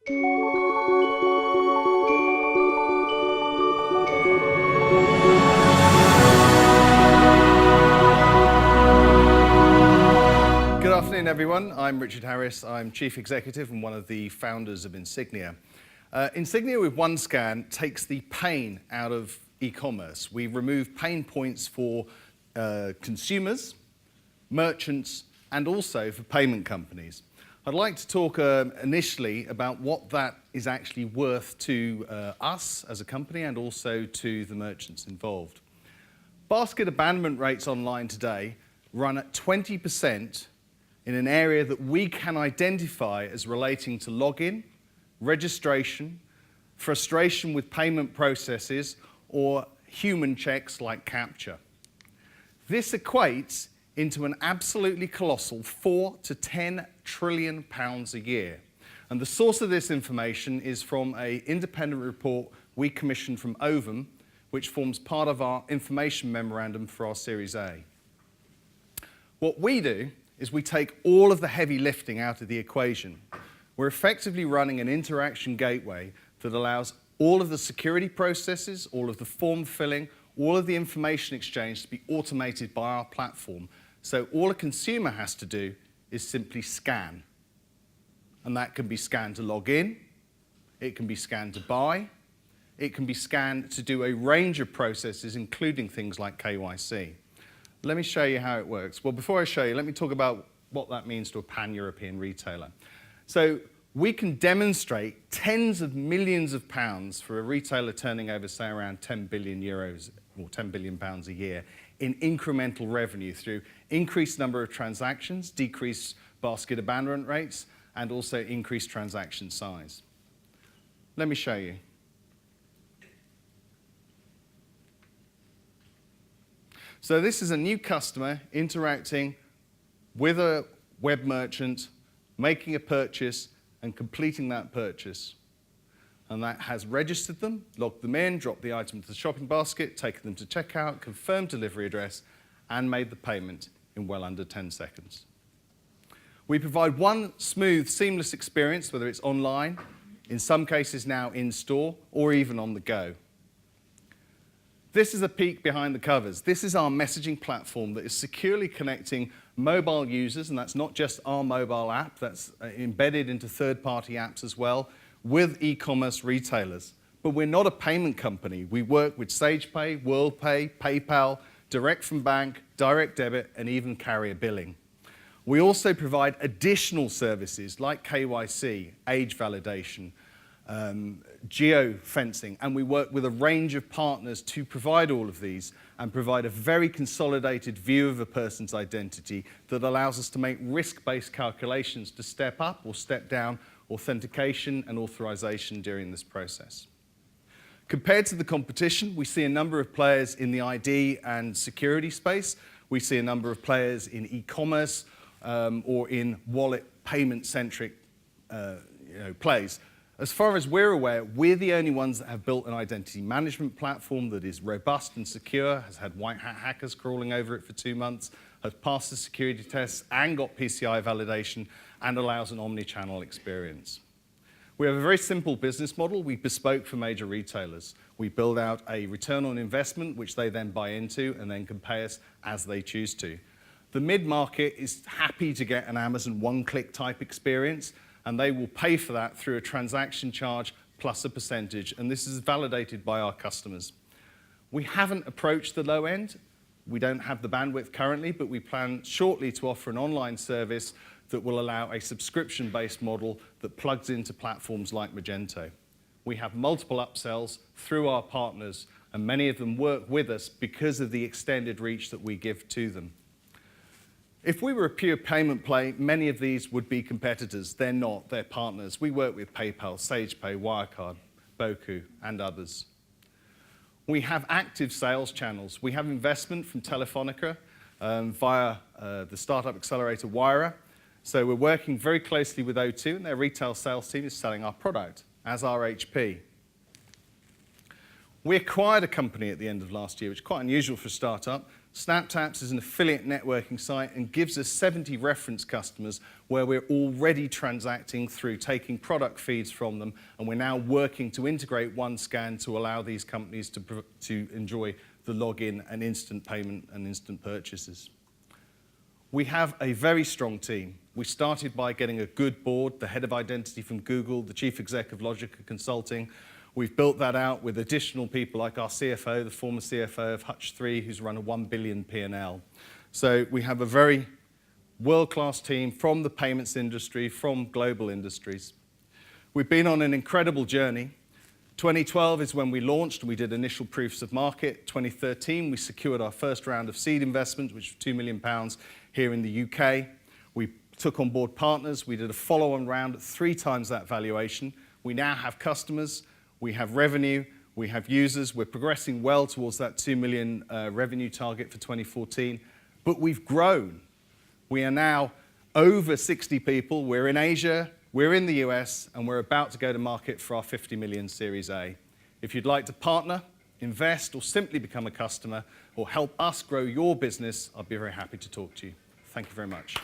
Good afternoon, everyone. I'm Richard Harris. I'm Chief Executive and one of the founders of Ensygnia. Ensygnia with OneScan takes the pain out of e-commerce. We remove pain points for consumers, merchants, and also for payment companies. I'd like to talk initially about what that is actually worth to us as a company and also to the merchants involved. Basket abandonment rates online today run at 20% in an area that we can identify as relating to login, registration, frustration with payment processes, or human checks like capture. This equates into an absolutely colossal 4 to 10 trillion pounds a year. And the source of this information is from an independent report we commissioned from Ovum, which forms part of our information memorandum for our Series A. What we do is we take all of the heavy lifting out of the equation. We're effectively running an interaction gateway that allows all of the security processes, all of the form filling, all of the information exchange to be automated by our platform. So all a consumer has to do is simply scan. And that can be scanned to log in, it can be scanned to buy, it can be scanned to do a range of processes, including things like KYC. Let me show you how it works. Well, before I show you, let me talk about what that means to a pan-European retailer. So we can demonstrate tens of millions of pounds for a retailer turning over, say, around 10 billion euros or 10 billion pounds a year in incremental revenue through increased number of transactions, decreased basket abandonment rates, and also increased transaction size. Let me show you. So this is a new customer interacting with a web merchant, making a purchase, and completing that purchase. And that has registered them, logged them in, dropped the item to the shopping basket, taken them to checkout, confirmed delivery address, and made the payment in well under 10 seconds. We provide one smooth, seamless experience, whether it's online, in some cases now in store, or even on the go. This is a peek behind the covers. This is our messaging platform that is securely connecting mobile users, and that's not just our mobile app, that's embedded into third-party apps as well, with e-commerce retailers. But we're not a payment company. We work with SagePay, WorldPay, PayPal, direct from bank, direct debit, and even carrier billing. We also provide additional services like KYC, age validation, geo-fencing, and we work with a range of partners to provide all of these and provide a very consolidated view of a person's identity that allows us to make risk-based calculations to step up or step down authentication and authorization during this process. Compared to the competition, we see a number of players in the ID and security space. We see a number of players in e-commerce or in wallet payment-centric plays. As far as we're aware, we're the only ones that have built an identity management platform that is robust and secure, has had white hat hackers crawling over it for 2 months, has passed the security tests and got PCI validation, and allows an omni-channel experience. We have a very simple business model. We bespoke for major retailers. We build out a return on investment, which they then buy into and then can pay us as they choose to. The mid-market is happy to get an Amazon one-click type experience, and they will pay for that through a transaction charge plus a percentage, and this is validated by our customers. We haven't approached the low end. We don't have the bandwidth currently, but we plan shortly to offer an online service that will allow a subscription-based model that plugs into platforms like Magento. We have multiple upsells through our partners, and many of them work with us because of the extended reach that we give to them. If we were a pure payment play, many of these would be competitors. They're not, they're partners. We work with PayPal, SagePay, Wirecard, Boku, and others. We have active sales channels. We have investment from Telefonica via the startup accelerator Wira. So we're working very closely with O2, and their retail sales team is selling our product, as are HP. We acquired a company at the end of last year, which is quite unusual for a startup, SnapTaps is an affiliate networking site and gives us 70 reference customers where we're already transacting through taking product feeds from them, and we're now working to integrate OneScan to allow these companies to enjoy the login and instant payment and instant purchases. We have a very strong team. We started by getting a good board, the head of identity from Google, the chief exec of Logica Consulting. We've built that out with additional people like our CFO, the former CFO of Hutch3, who's run a 1 billion P&L. So we have a very world-class team from the payments industry, from global industries. We've been on an incredible journey. 2012 is when we launched and we did initial proofs of market. 2013, we secured our first round of seed investment, which was £2 million here in the UK. We took on board partners. We did a follow-on round at 3 times that valuation. We now have customers. We have revenue, we have users, we're progressing well towards that 2 million revenue target for 2014, but we've grown. We are now over 60 people, we're in Asia, we're in the US, and we're about to go to market for our 50 million Series A. If you'd like to partner, invest, or simply become a customer, or help us grow your business, I'd be very happy to talk to you. Thank you very much.